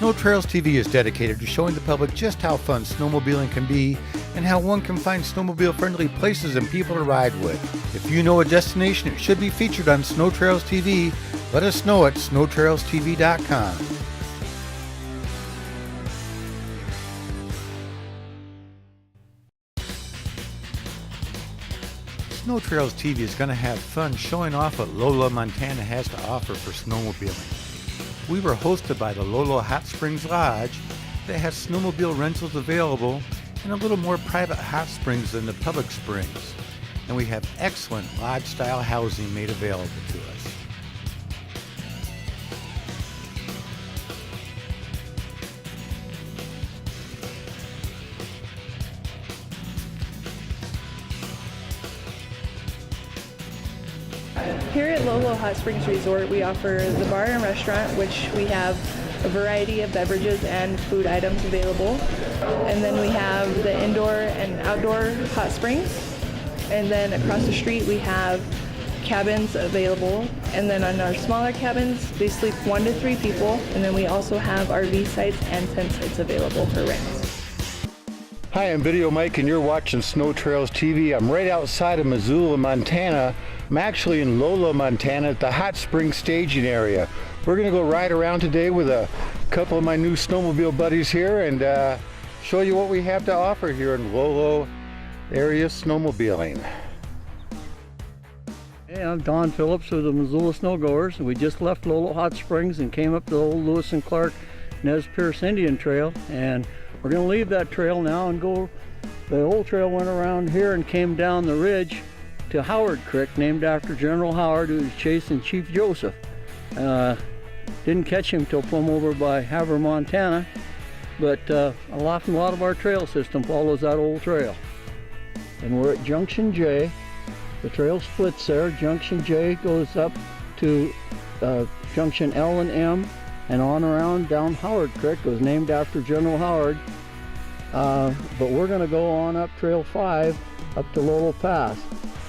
Snow Trails TV is dedicated to showing the public just how fun snowmobiling can be and how one can find snowmobile-friendly places and people to ride with. If you know a destination that should be featured on Snow Trails TV, let us know at snowtrailstv.com. Snow Trails TV is going to have fun showing off what Lola, Montana has to offer for snowmobiling. We were hosted by the Lola Hot Springs Lodge that has snowmobile rentals available and a little more private hot springs than the public springs. And we have excellent lodge-style housing made available to us. Here at Lolo Hot Springs Resort, we offer the bar and restaurant, which we have a variety of beverages and food items available. And then we have the indoor and outdoor hot springs. And then across the street, we have cabins available. And then on our smaller cabins, they sleep 1 to 3 people. And then we also have RV sites and tent sites available for rent. Hi, I'm Video Mike and you're watching Snow Trails TV. I'm right outside of Missoula, Montana. I'm actually in Lola, Montana at the Hot Springs staging area. We're gonna go ride around today with a couple of my new snowmobile buddies here and show you what we have to offer here in Lola area snowmobiling. Hey, I'm Don Phillips with the Missoula Snowgoers. We just left Lola Hot Springs and came up the old Lewis and Clark Nez Perce Indian Trail, and we're going to leave that trail now and go. The old trail went around here and came down the ridge to Howard Creek, named after General Howard, who was chasing Chief Joseph. Didn't catch him till plumb over by Havre, Montana, but a lot of our trail system follows that old trail. And we're at Junction J. The trail splits there. Junction J goes up to Junction L and M, and on around down Howard Creek. It was named after General Howard. But we're going to go on up Trail 5 up to Lolo Pass.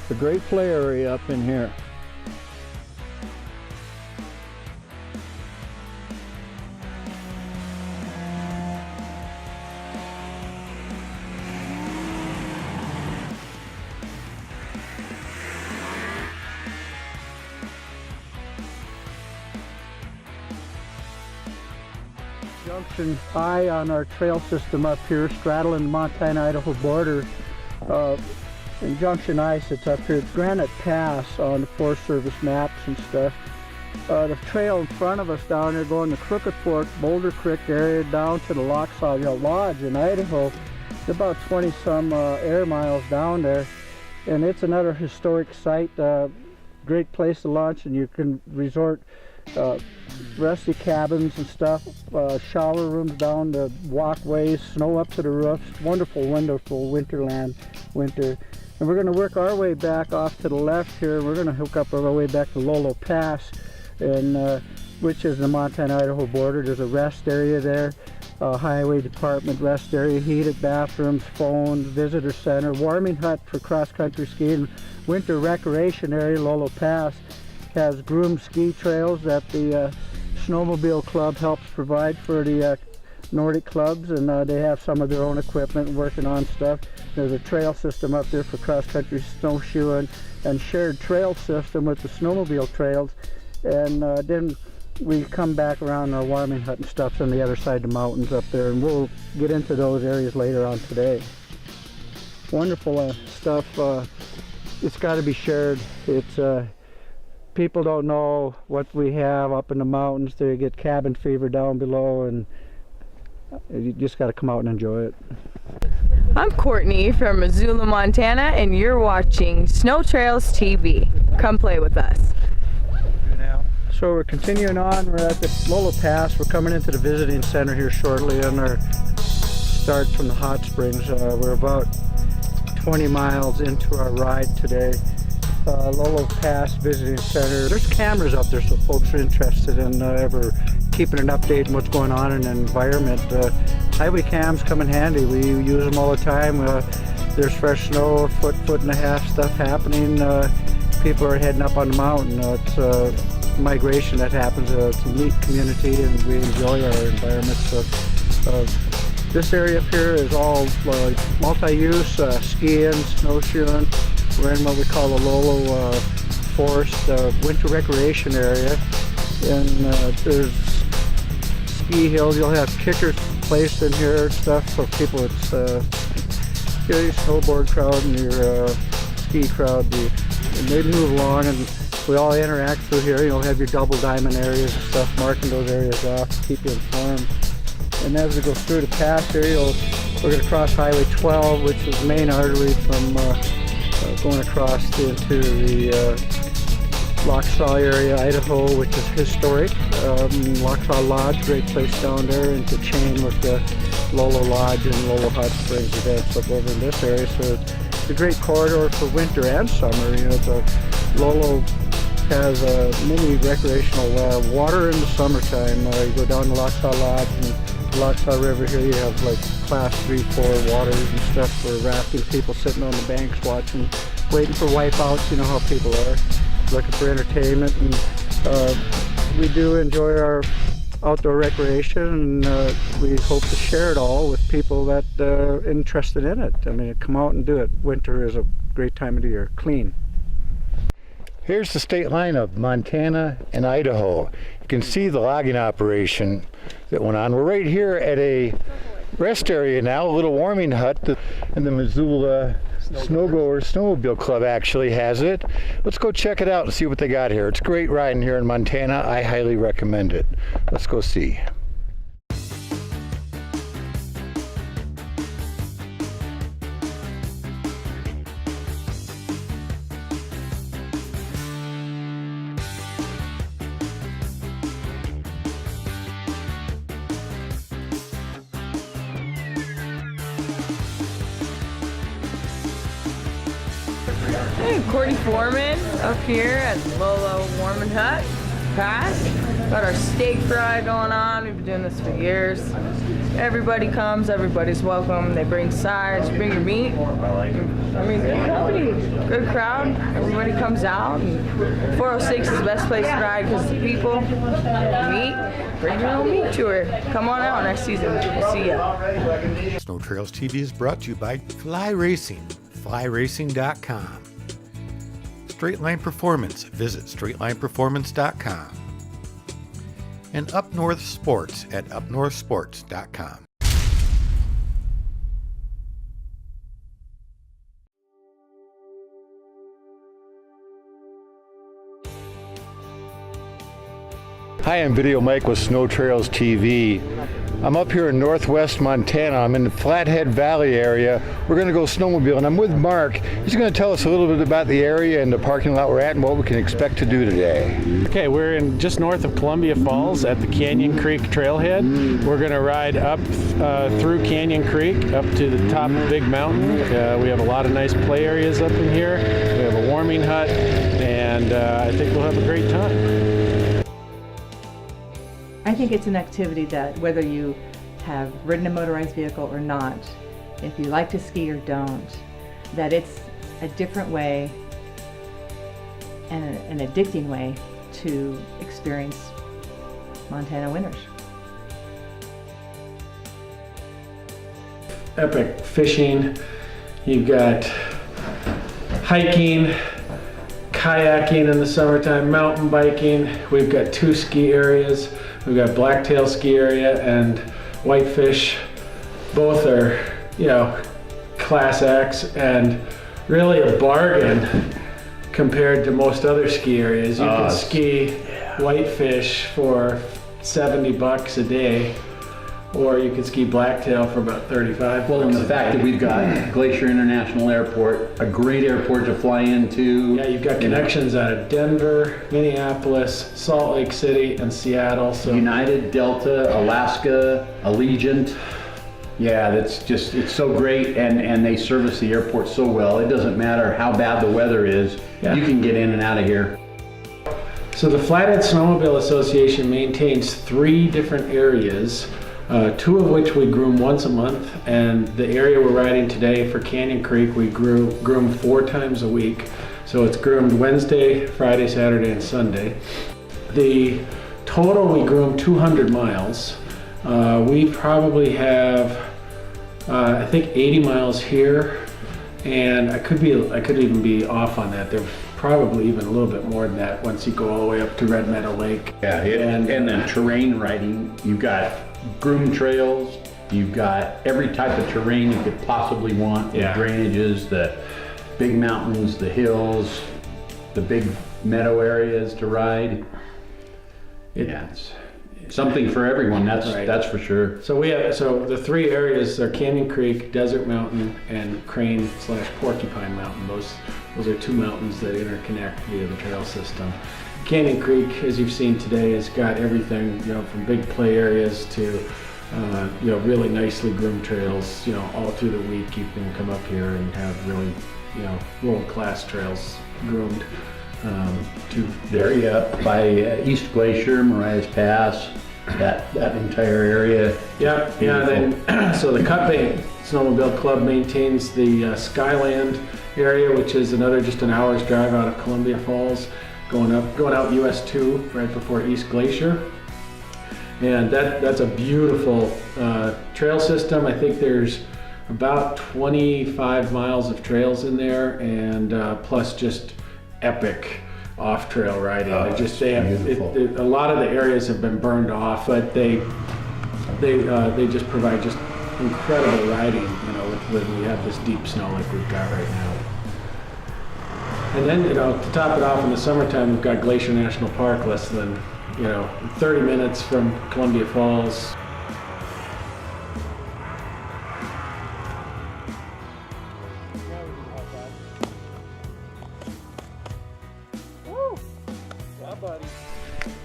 It's a great play area up in here. Junction I on our trail system up here, straddling the Montana-Idaho border. And Junction I sits up here. It's Granite Pass on the Forest Service maps and stuff. The trail in front of us down there going to Crooked Fork, Boulder Creek area down to the Lochsaw Lodge in Idaho. It's about 20 some air miles down there. And it's another historic site, great place to launch, and you can resort rusty cabins and stuff, shower rooms down the walkways, snow up to the roofs. Wonderful, wonderful winterland, winter. And we're going to work our way back off to the left here. We're going to hook up our way back to Lolo Pass, and which is the Montana-Idaho border. There's a rest area there, highway department rest area, heated bathrooms, phone, visitor center, warming hut for cross-country skiing, winter recreation area. Lolo Pass has groomed ski trails that the snowmobile club helps provide for the Nordic clubs, and they have some of their own equipment working on stuff. There's a trail system up there for cross-country snowshoeing and shared trail system with the snowmobile trails, and then we come back around our warming hut and stuff's on the other side of the mountains up there, and we'll get into those areas later on today. Wonderful stuff. It's got to be shared. It's people don't know what we have up in the mountains. They get cabin fever down below, and you just got to come out and enjoy it. I'm Courtney from Missoula, Montana, and you're watching Snow Trails TV. Come play with us. So we're continuing on. We're at the Lolo Pass. We're coming into the visiting center here shortly on our start from the hot springs. We're about 20 miles into our ride today. Lolo Pass Visiting Center. There's cameras up there, so folks are interested in ever keeping an update on what's going on in the environment. Highway cams come in handy. We use them all the time. There's fresh snow, foot and a half stuff happening. people are heading up on the mountain. It's migration that happens. It's a neat community, and we enjoy our environment. So, this area up here is all multi-use, skiing, snowshoeing. We're in what we call the Lolo Forest winter recreation area, and there's ski hills. You'll have kickers placed in here and stuff for people. It's your snowboard crowd and your ski crowd. And they move along, and we all interact through here. You'll have your double diamond areas and stuff, marking those areas off to keep you informed. And as we go through the pass here, we're going to cross Highway 12, which is the main artery from going across into the Lochsaw area, Idaho, which is historic. Lochsaw Lodge, great place down there, into chain with the Lolo Lodge and Lolo Hot Springs events up over in this area. So it's a great corridor for winter and summer. You know, the Lolo has many recreational water in the summertime. You go down to Lochsaw Lodge and the Lochsaw River here, you have like class 3, 4 waters and stuff for rafting, people sitting on the banks watching, waiting for wipeouts. You know how people are, looking for entertainment. And we do enjoy our outdoor recreation, and we hope to share it all with people that are interested in it. I mean, come out and do it. Winter is a great time of the year. Clean. Here's the state line of Montana and Idaho. You can see the logging operation that went on. We're right here at a rest area now, a little warming hut, and the Missoula Snowmobile Club actually has it. Let's go check it out and see what they got here. It's great riding here in Montana. I highly recommend it. Let's go see. Hey, Courtney Foreman up here at Lolo Warming Hut Pass. Got our steak fry going on. We've been doing this for years. Everybody comes, everybody's welcome. They bring sides, bring your meat. I mean, good company, good crowd. Everybody comes out. And 406 is the best place to ride because the people, meat, bring your own meat tour. Come on out next season. We'll see ya. Snow Trails TV is brought to you by Fly Racing, flyracing.com. Straightline Performance, visit straightlineperformance.com. And Up North Sports at upnorthsports.com. Hi, I'm Video Mike with Snow Trails TV. I'm up here in northwest Montana. I'm in the Flathead Valley area. We're going to go snowmobiling. I'm with Mark. He's going to tell us a little bit about the area and the parking lot we're at and what we can expect to do today. Okay, we're in just north of Columbia Falls at the Canyon Creek Trailhead. We're going to ride up through Canyon Creek up to the top of Big Mountain. We have a lot of nice play areas up in here. We have a warming hut, and I think we'll have a great time. I think it's an activity that whether you have ridden a motorized vehicle or not, if you like to ski or don't, that it's a different way and an addicting way to experience Montana winters. Epic fishing, you've got hiking, kayaking in the summertime, mountain biking. We've got 2 ski areas. We've got Blacktail Ski Area and Whitefish. Both are, you know, Class X and really a bargain compared to most other ski areas. You can ski Whitefish for $70 a day, or you could ski Blacktail for about $35. Well, and the fact that we've got Glacier International Airport, a great airport to fly into. Yeah, you've got connections out of Denver, Minneapolis, Salt Lake City, and Seattle. So United, Delta, Alaska, Allegiant. Yeah, that's just, it's so great, and they service the airport so well. It doesn't matter how bad the weather is, you can get in and out of here. So the Flathead Snowmobile Association maintains 3 different areas. 2 of which we groom once a month, and the area we're riding today for Canyon Creek we groom 4 times a week. So it's groomed Wednesday, Friday, Saturday, and Sunday. The total, we groomed 200 miles. We probably have, I think 80 miles here, and I could even be off on that. There's probably even a little bit more than that once you go all the way up to Red Meadow Lake. Yeah, and then terrain riding, you've got groomed trails, you've got every type of terrain you could possibly want, the drainages, the big mountains, the hills, the big meadow areas to ride. It's something for everyone, that's for sure. So the three areas are Canyon Creek, Desert Mountain, and Crane/Porcupine Mountain. Those are two mountains that interconnect via the trail system. Canyon Creek, as you've seen today, has got everything, from big play areas to really nicely groomed trails. All through the week you can come up here and have really world-class trails groomed. To the area by East Glacier, Marias Pass, that entire area. Yeah. Then so the Cut Bank Snowmobile Club maintains the Skyland area, which is another just an hour's drive out of Columbia Falls, going out US 2 right before East Glacier. And that's a beautiful trail system. I think there's about 25 miles of trails in there, and plus just epic off-trail riding. A lot of the areas have been burned off, but they just provide just incredible riding, when we have this deep snow like we've got right now. And then, to top it off in the summertime, we've got Glacier National Park, less than 30 minutes from Columbia Falls.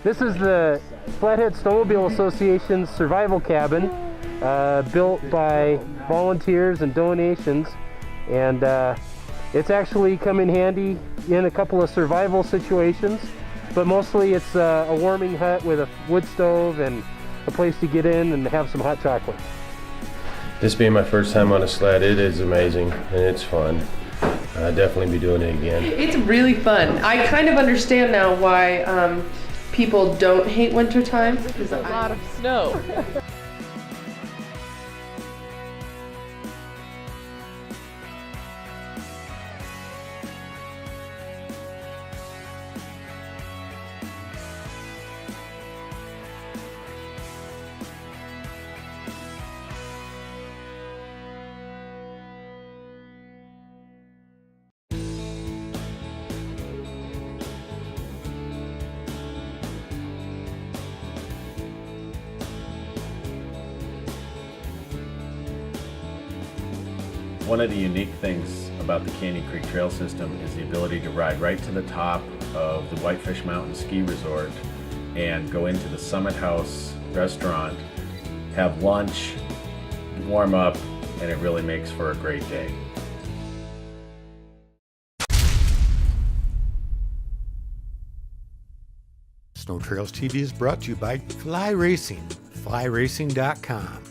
This is the Flathead Snowmobile Association's survival cabin, built by volunteers and donations, and it's actually come in handy in a couple of survival situations, but mostly it's a warming hut with a wood stove and a place to get in and have some hot chocolate. This being my first time on a sled, it is amazing and it's fun. I'll definitely be doing it again. It's really fun. I kind of understand now why people don't hate wintertime. There's a lot of snow. One of the unique things about the Canyon Creek Trail System is the ability to ride right to the top of the Whitefish Mountain Ski Resort and go into the Summit House restaurant, have lunch, warm up, and it really makes for a great day. Snow Trails TV is brought to you by Fly Racing, flyracing.com.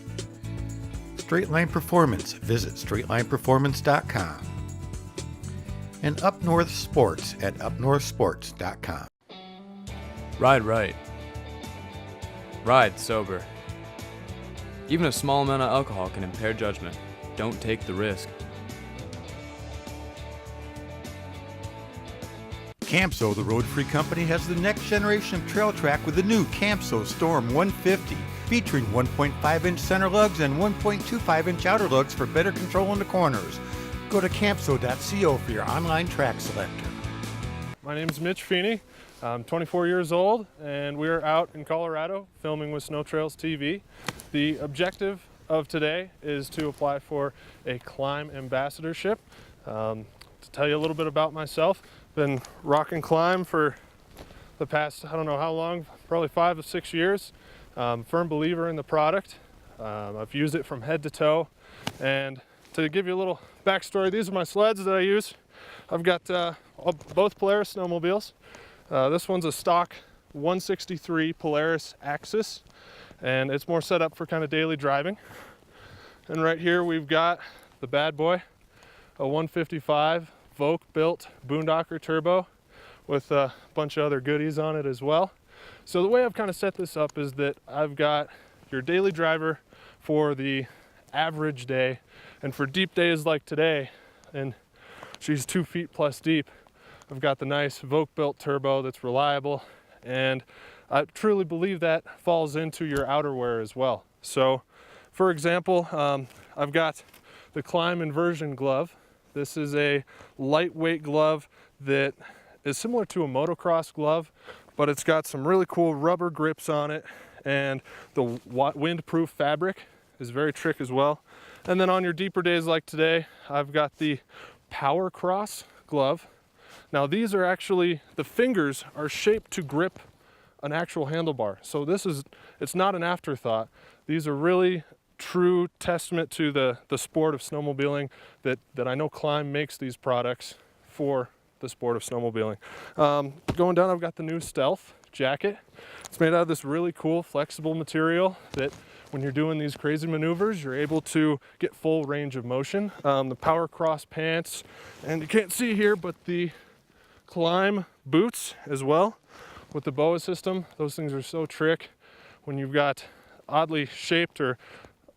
Straightline Performance, visit straightlineperformance.com. And Up North Sports at upnorthsports.com. Ride right. Ride sober. Even a small amount of alcohol can impair judgment. Don't take the risk. Campso, the road-free company, has the next generation of trail track with the new Campso Storm 150, featuring 1.5-inch center lugs and 1.25-inch outer lugs for better control in the corners. Go to campso.co for your online track selector. My name is Mitch Feeney. I'm 24 years old, and we're out in Colorado filming with Snow Trails TV. The objective of today is to apply for a climb ambassadorship. To tell you a little bit about myself, been rocking climb for the past, I don't know how long, probably 5 to 6 years. Firm believer in the product. I've used it from head to toe. And to give you a little backstory, these are my sleds that I use. I've got both Polaris snowmobiles. This one's a stock 163 Polaris ACSA, and it's more set up for kind of daily driving. And right here we've got the bad boy, a 155 Voke built Boondocker turbo with a bunch of other goodies on it as well. So the way I've kind of set this up is that I've got your daily driver for the average day, and for deep days like today, and she's 2 feet plus deep, I've got the nice Voke built turbo that's reliable, and I truly believe that falls into your outerwear as well. So for example, I've got the Climb Inversion glove. This is a lightweight glove that is similar to a motocross glove, but it's got some really cool rubber grips on it, and the windproof fabric is very trick as well. And then on your deeper days like today, I've got the Power Cross glove. Now these are actually, the fingers are shaped to grip an actual handlebar. So it's not an afterthought. These are really true testament to the sport of snowmobiling, that I know Climb makes these products for the sport of snowmobiling. Going down, I've got the new Stealth jacket. It's made out of this really cool flexible material that when you're doing these crazy maneuvers, you're able to get full range of motion. The Power Cross pants, and you can't see here, but the Climb boots as well with the BOA system. Those things are so trick. When you've got oddly shaped or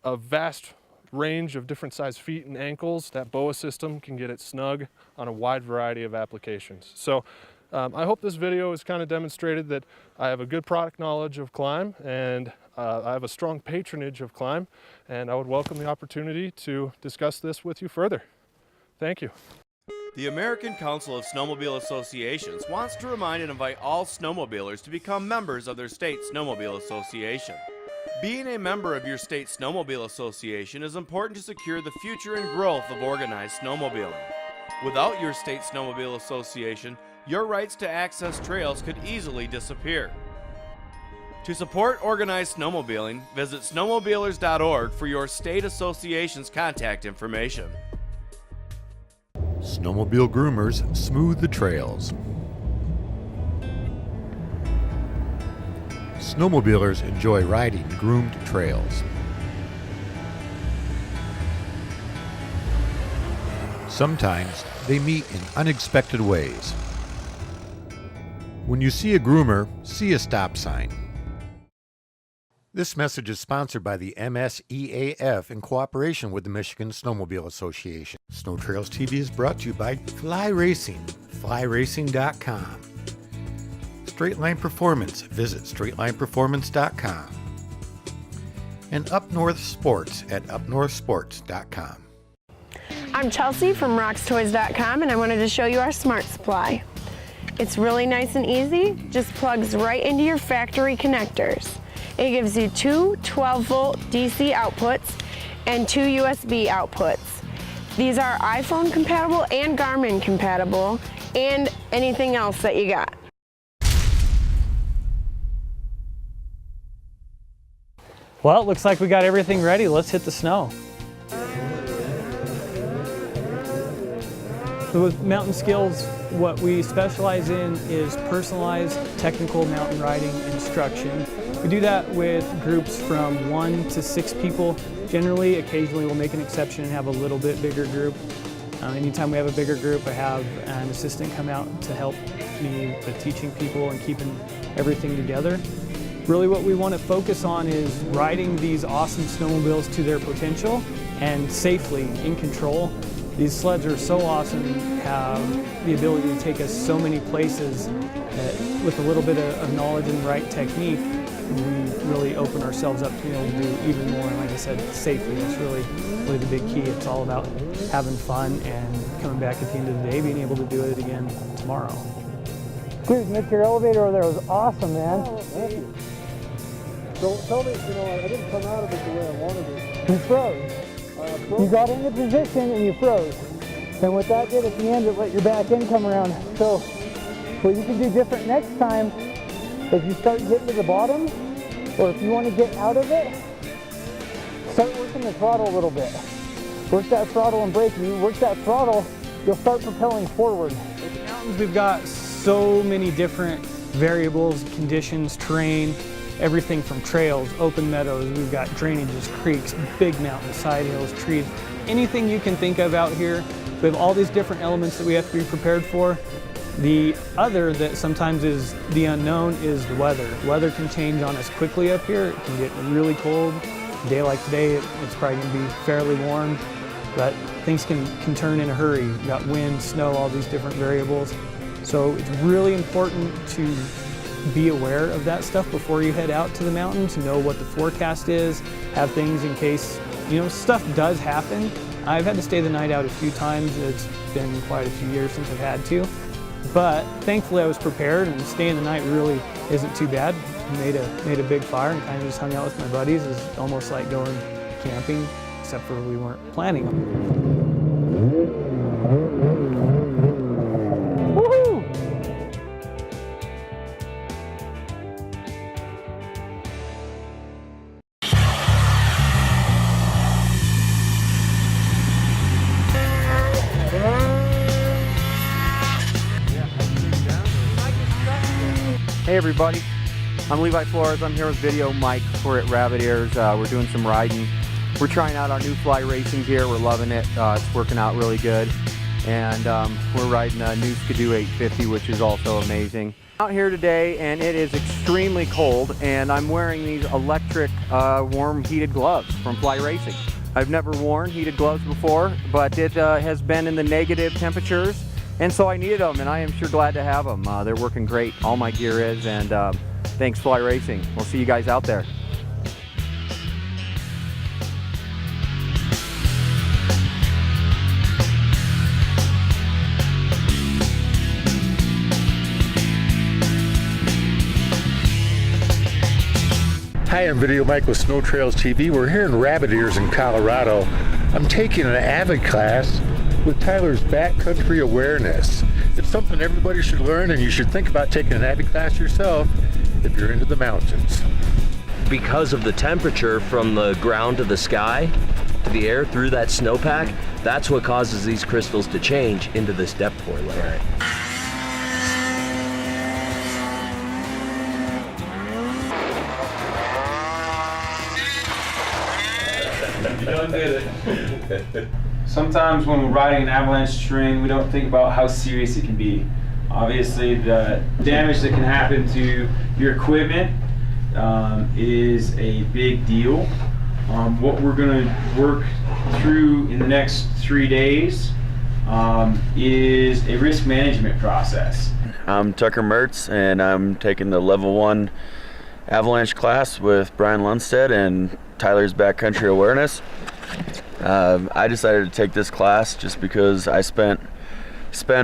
a vast range of different size feet and ankles, that BOA system can get it snug on a wide variety of applications. So I hope this video has kind of demonstrated that I have a good product knowledge of Climb, and I have a strong patronage of Climb, and I would welcome the opportunity to discuss this with you further. Thank you. The American Council of Snowmobile Associations wants to remind and invite all snowmobilers to become members of their state snowmobile association. Being a member of your state snowmobile association is important to secure the future and growth of organized snowmobiling. Without your state snowmobile association, your rights to access trails could easily disappear. To support organized snowmobiling, visit snowmobilers.org for your state association's contact information. Snowmobile groomers smooth the trails. Snowmobilers enjoy riding groomed trails. Sometimes they meet in unexpected ways. When you see a groomer, see a stop sign. This message is sponsored by the MSEAF in cooperation with the Michigan Snowmobile Association. Snow Trails TV is brought to you by Fly Racing, flyracing.com. Straightline Performance, visit straightlineperformance.com. And Up North Sports at upnorthsports.com. I'm Chelsea from rockstoys.com, and I wanted to show you our Smart Supply. It's really nice and easy, just plugs right into your factory connectors. It gives you two 12-volt DC outputs and two USB outputs. These are iPhone compatible and Garmin compatible, and anything else that you got. Well, it looks like we got everything ready. Let's hit the snow. So with Mountain Skills, what we specialize in is personalized technical mountain riding instruction. We do that with groups from 1 to 6 people. Generally, occasionally we'll make an exception and have a little bit bigger group. Anytime we have a bigger group, I have an assistant come out to help me with teaching people and keeping everything together. Really what we want to focus on is riding these awesome snowmobiles to their potential and safely, in control. These sleds are so awesome, have the ability to take us so many places that with a little bit of knowledge and right technique, we really open ourselves up to be able to do even more, and like I said, safely. That's really the big key. It's all about having fun and coming back at the end of the day, being able to do it again tomorrow. Dude, Nick, your elevator over there was awesome, man. Oh, thank you. So tell me, I didn't come out of it the way I wanted it. You froze. You got into position and you froze. And what that did at the end, it let your back end come around. So what you can do different next time, if you start getting to the bottom, or if you want to get out of it, start working the throttle a little bit. Work that throttle and brake. If you work that throttle, you'll start propelling forward. With the mountains, we've got so many different variables, conditions, terrain, everything from trails, open meadows, we've got drainages, creeks, big mountains, side hills, trees. Anything you can think of out here, we have all these different elements that we have to be prepared for. The other that sometimes is the unknown is the weather. Weather can change on us quickly up here. It can get really cold. A day like today, it's probably going to be fairly warm, but things can turn in a hurry. You've got wind, snow, all these different variables. So it's really important to be aware of that stuff before you head out to the mountain, to know what the forecast is, have things in case, you know, stuff does happen. I've had to stay the night out a few times. It's been quite a few years since I've had to. But thankfully I was prepared, and staying the night really isn't too bad. Made a big fire and kind of just hung out with my buddies. It's almost like going camping, except for we weren't planning on it. Woohoo! Hey everybody, I'm Levi Flores. I'm here with Video Mike. We're at Rabbit Ears. We're doing some riding. We're trying out our new fly racing gear. We're loving it. It's working out really good. And we're riding a new Skidoo 850, which is also amazing. Out here today, and it is extremely cold, and I'm wearing these electric warm heated gloves from Fly Racing. I've never worn heated gloves before, but it has been in the negative temperatures. And so I needed them, and I am sure glad to have them. They're working great, all my gear is, and thanks Fly Racing. We'll see you guys out there. Hi, I'm Video Mike with Snow Trails TV. We're here in Rabbit Ears in Colorado. I'm taking an AVID class with Tyler's Backcountry Awareness. It's something everybody should learn, and you should think about taking an AVID class yourself if you're into the mountains. Because of the temperature from the ground to the sky, to the air through that snowpack, that's what causes these crystals to change into this depth core layer. You done did it. Sometimes when we're riding an avalanche terrain, we don't think about how serious it can be. Obviously, the damage that can happen to your equipment is a big deal. What we're going to work through in the next 3 days is a risk management process. I'm Tucker Mertz, and I'm taking the level 1 avalanche class with Brian Lundstedt and Tyler's Backcountry Awareness. I decided to take this class just because I spend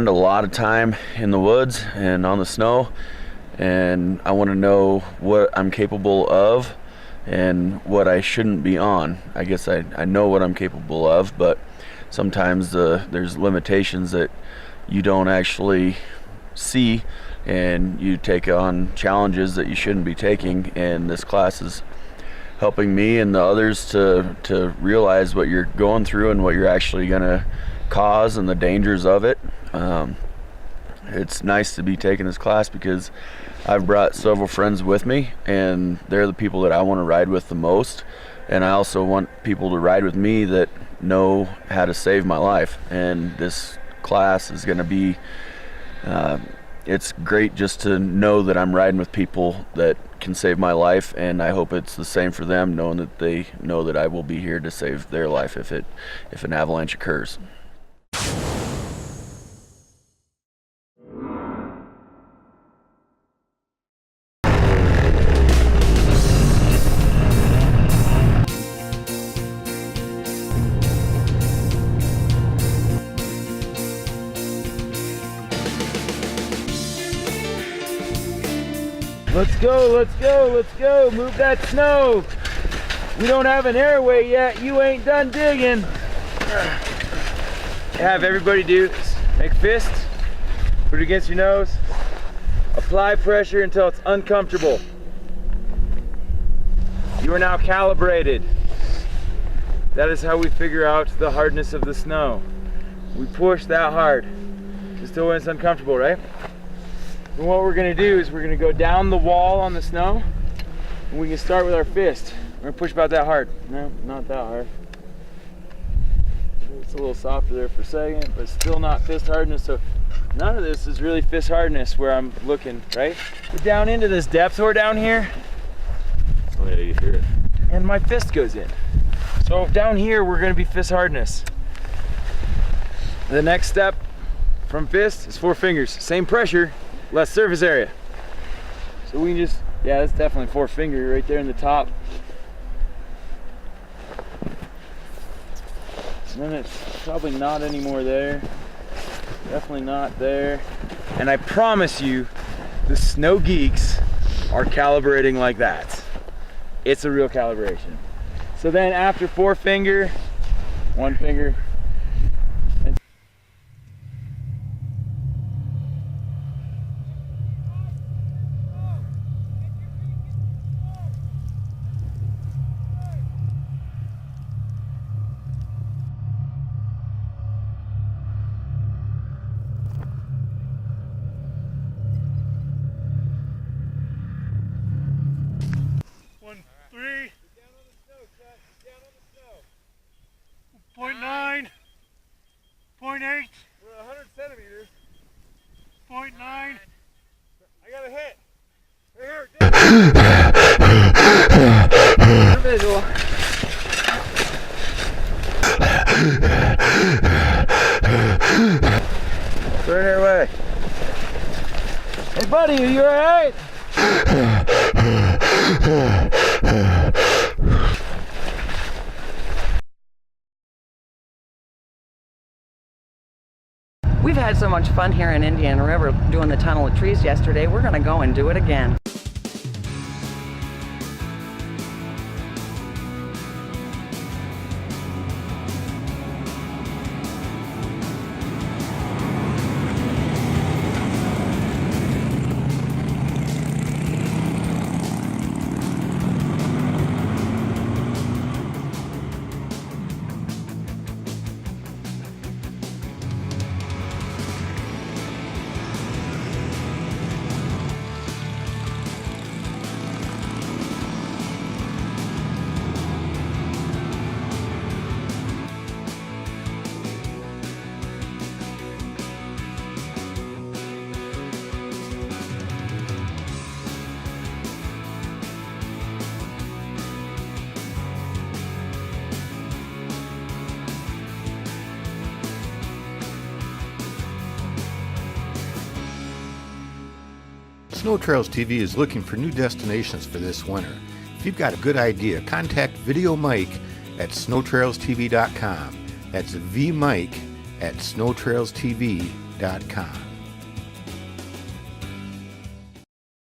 a lot of time in the woods and on the snow, and I want to know what I'm capable of and what I shouldn't be on. I guess I know what I'm capable of, but sometimes there's limitations that you don't actually see, and you take on challenges that you shouldn't be taking, and this class is helping me and the others to realize what you're going through and what you're actually going to cause and the dangers of it. It's nice to be taking this class because I've brought several friends with me, and they're the people that I want to ride with the most, and I also want people to ride with me that know how to save my life. And this class is going to be it's great just to know that I'm riding with people that can save my life, and I hope it's the same for them, knowing that they know that I will be here to save their life if an avalanche occurs. Let's go, let's go, let's go. Move that snow. We don't have an airway yet. You ain't done digging. Have everybody do this. Make fists. Put it against your nose. Apply pressure until it's uncomfortable. You are now calibrated. That is how we figure out the hardness of the snow. We push that hard. Just till when it's uncomfortable, right? And what we're going to do is we're going to go down the wall on the snow, and we can start with our fist. We're going to push about that hard. No, not that hard. It's a little softer there for a second, but still not fist hardness. So none of this is really fist hardness where I'm looking, right? We're down into this depth or down here. Oh yeah, you hear it. And my fist goes in. So down here, we're gonna be fist hardness. The next step from fist is 4 fingers. Same pressure, less surface area. So we can just, yeah, that's definitely 4 finger right there in the top. And then it's probably not anymore there. Definitely not there. And I promise you, the snow geeks are calibrating like that. It's a real calibration. So then after 4 finger, 1 finger. Point 9, point 8, we're 100 centimeters, point 9, I got a hit, right here, visual. Turn her way. Hey buddy, are you alright? We've had so much fun here in Indian River doing the Tunnel of Trees yesterday. We're going to go and do it again. Snow Trails TV is looking for new destinations for this winter. If you've got a good idea, contact Video Mike at snowtrailstv.com. That's VMike at snowtrailstv.com.